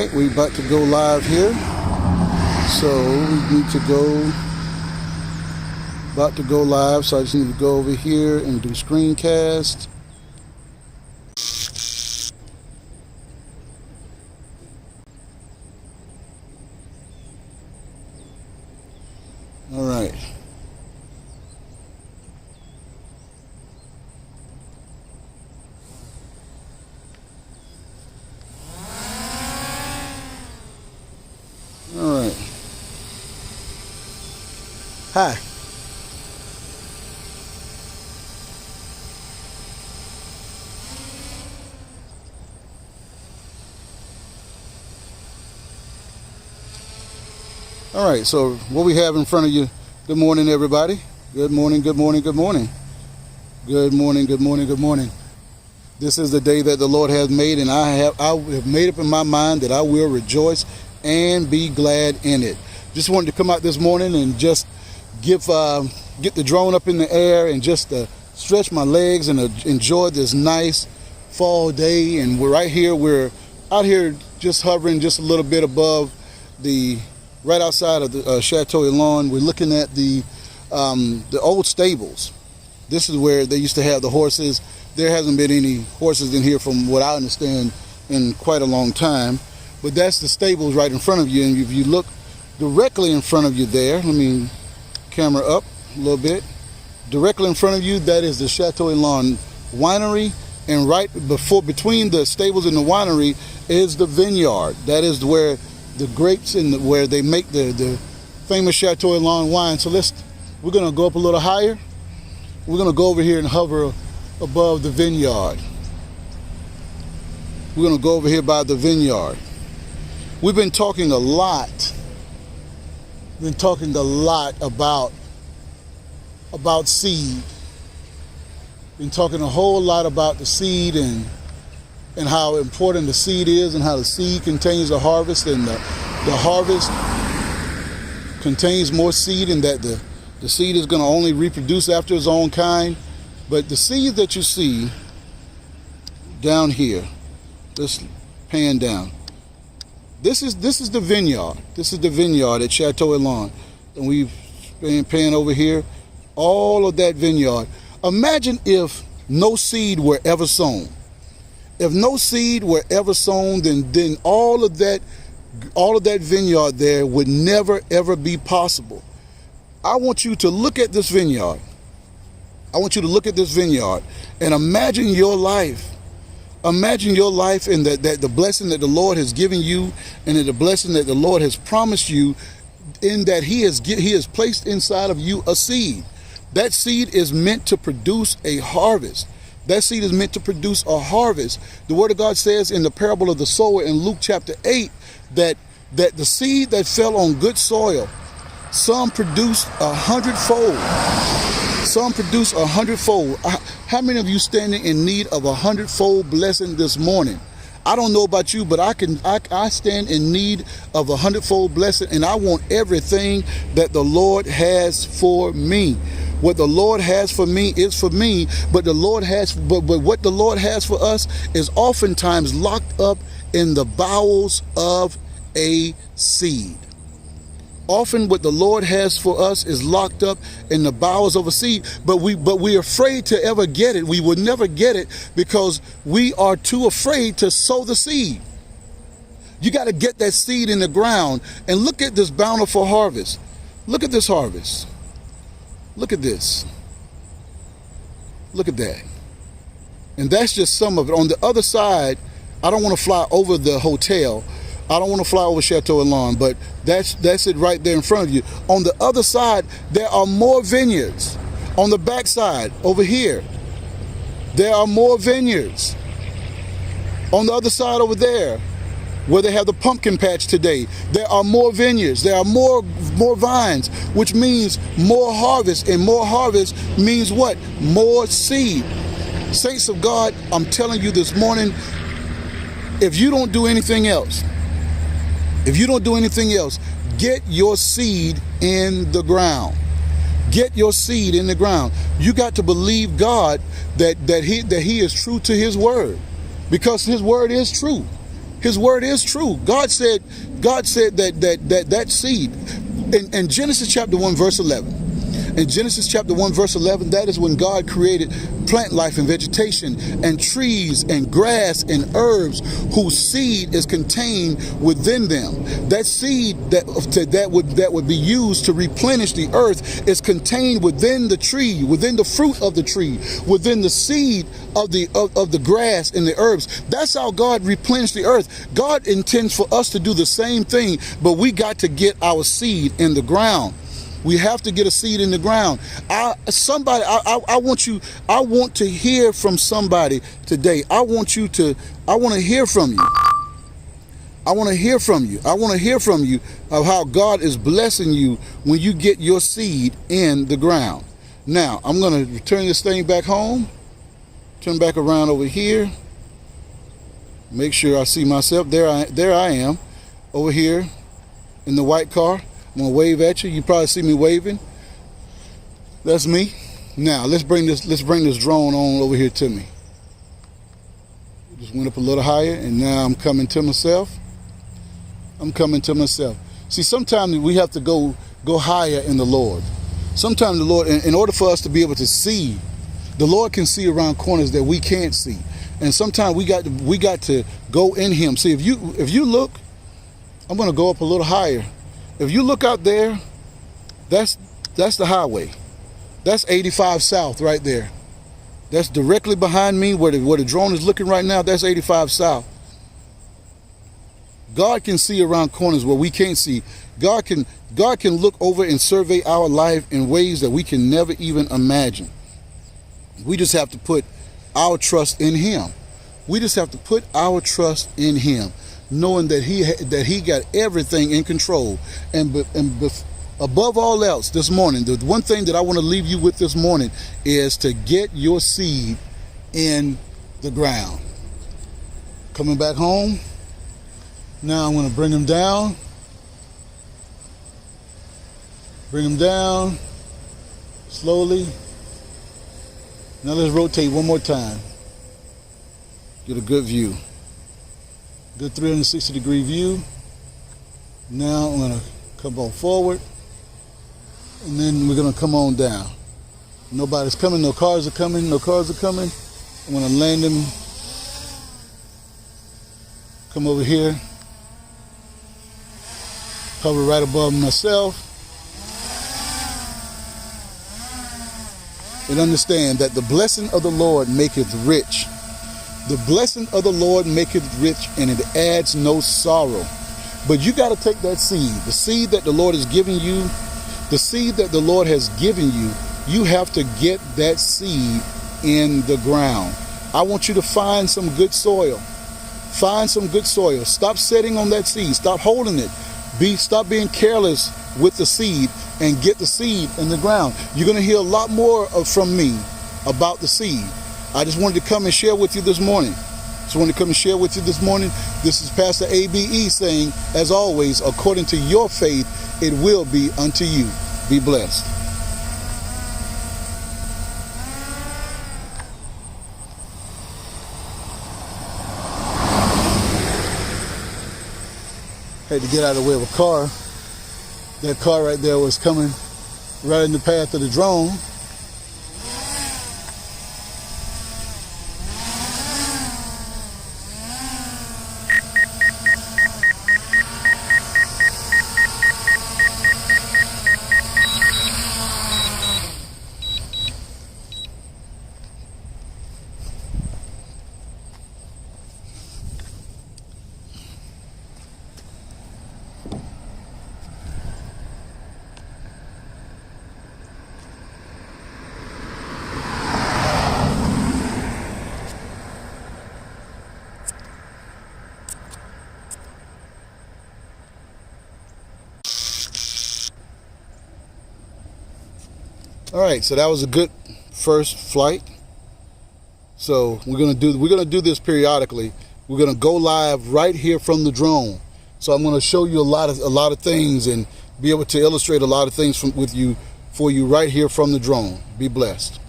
right, we're about to go live here. So we need to go, about to go live. So I just need to go over here and do screencast. All right. All right. Hi. All right, so what we have in front of you, good morning, everybody. Good morning, good morning, good morning. Good morning, good morning, good morning. This is the day that the Lord has made, and I have made up in my mind that I will rejoice and be glad in it. Just wanted to come out this morning and just get the drone up in the air and just stretch my legs and enjoy this nice fall day. And we're out here just hovering just a little bit above right outside of the Chateau Elon. We're looking at the old stables. This is where they used to have the horses. There hasn't been any horses in here from what I understand in quite a long time. But that's the stables right in front of you. And if you look directly in front of you there, let me camera up a little bit. Directly in front of you, that is the Chateau Elon winery. And right between the stables and the winery is the vineyard. That is where the grapes and where they make the famous Chateau Elon wine. So we're going to go up a little higher. We're going to go over here and hover above the vineyard. We're going to go over here by the vineyard. We've been talking a lot. About seed. Been talking a whole lot about the seed and how important the seed is, and how the seed contains a harvest, and the harvest contains more seed, and that the seed is going to only reproduce after its own kind. But the seed that you see down here, let's pan down. This is the vineyard. This is the vineyard at Chateau Elon. And we've been paying over here, all of that vineyard. Imagine if no seed were ever sown. If no seed were ever sown, then all of that vineyard there would never ever be possible. I want you to look at this vineyard. I want you to look at this vineyard and imagine your life. Imagine your life, and that the blessing that the Lord has given you, and the blessing that the Lord has promised you, in that He has placed inside of you a seed. That seed is meant to produce a harvest. That seed is meant to produce a harvest. The Word of God says in the parable of the sower in Luke chapter 8 that the seed that fell on good soil, some produced 100-fold. Some produce 100-fold. How many of you standing in need of 100-fold blessing this morning? I don't know about you, but I stand in need of 100-fold blessing, and I want everything that the Lord has for me. What the Lord has for me is for me, but what the Lord has for us is oftentimes locked up in the bowels of a seed. Often what the Lord has for us is locked up in the bowels of a seed, but we're afraid to ever get it. We will never get it because we are too afraid to sow the seed. You got to get that seed in the ground, and look at this bountiful harvest. Look at this harvest. Look at this. Look at that. And that's just some of it. On the other side, I don't want to fly over the hotel. I don't want to fly over Chateau Elon, but that's it right there in front of you. On the other side, there are more vineyards. On the back side, over here, there are more vineyards. On the other side over there, where they have the pumpkin patch today, there are more vineyards. There are more vines, which means more harvest. And more harvest means what? More seed. Saints of God, I'm telling you this morning, if you don't do anything else, get your seed in the ground. Get your seed in the ground. You got to believe God that he is true to His word, because His word is true. His word is true. God said that seed in Genesis chapter 1 verse 11. In Genesis chapter 1 verse 11, that is when God created plant life and vegetation and trees and grass and herbs whose seed is contained within them. That seed that would be used to replenish the earth is contained within the tree, within the fruit of the tree, within the seed of the grass and the herbs. That's how God replenished the earth. God intends for us to do the same thing, but we got to get our seed in the ground. We have to get a seed in the ground. I want to hear from somebody today. I want to hear from you. I want to hear from you. I want to hear from you of how God is blessing you when you get your seed in the ground. Now, I'm going to return this thing back home. Turn back around over here. Make sure I see myself. There I am over here in the white car. I'm gonna wave at you. You probably see me waving. That's me. Now let's bring this drone on over here to me. Just went up a little higher, and now I'm coming to myself. See, sometimes we have to go higher in the Lord. Sometimes the Lord, in order for us to be able to see, the Lord can see around corners that we can't see. And sometimes we got to go in Him. See, if you look, I'm gonna go up a little higher. If you look out there, that's the highway. That's 85 South right there. That's directly behind me where the drone is looking right now. That's 85 South. God can see around corners where we can't see. God can look over and survey our life in ways that we can never even imagine. We just have to put our trust in Him. We just have to put our trust in Him, knowing that he got everything in control. And above all else this morning, the one thing that I want to leave you with this morning is to get your seed in the ground. Coming back home. Now I'm going to bring them down. Bring them down slowly. Now let's rotate one more time. Get a good view. Good 360-degree view. Now I'm going to come on forward, and then we're going to come on down. Nobody's coming, no cars are coming, I'm going to land them. Come over here. Hover right above myself. And understand that the blessing of the Lord maketh rich. The blessing of the Lord maketh rich, and it adds no sorrow. But you got to take that seed, the seed that the Lord is giving you, the seed that the Lord has given you. You have to get that seed in the ground. I want you to find some good soil. Find some good soil. Stop sitting on that seed. Stop holding it. Stop being careless with the seed and get the seed in the ground. You're going to hear a lot more from me about the seed. I just wanted to come and share with you this morning. This is Pastor ABE saying, as always, according to your faith, it will be unto you. Be blessed. Had to get out of the way of a car. That car right there was coming right in the path of the drone. All right, so that was a good first flight. So we're gonna do this periodically. We're gonna go live right here from the drone. So I'm gonna show you a lot of things and be able to illustrate a lot of things for you right here from the drone. Be blessed.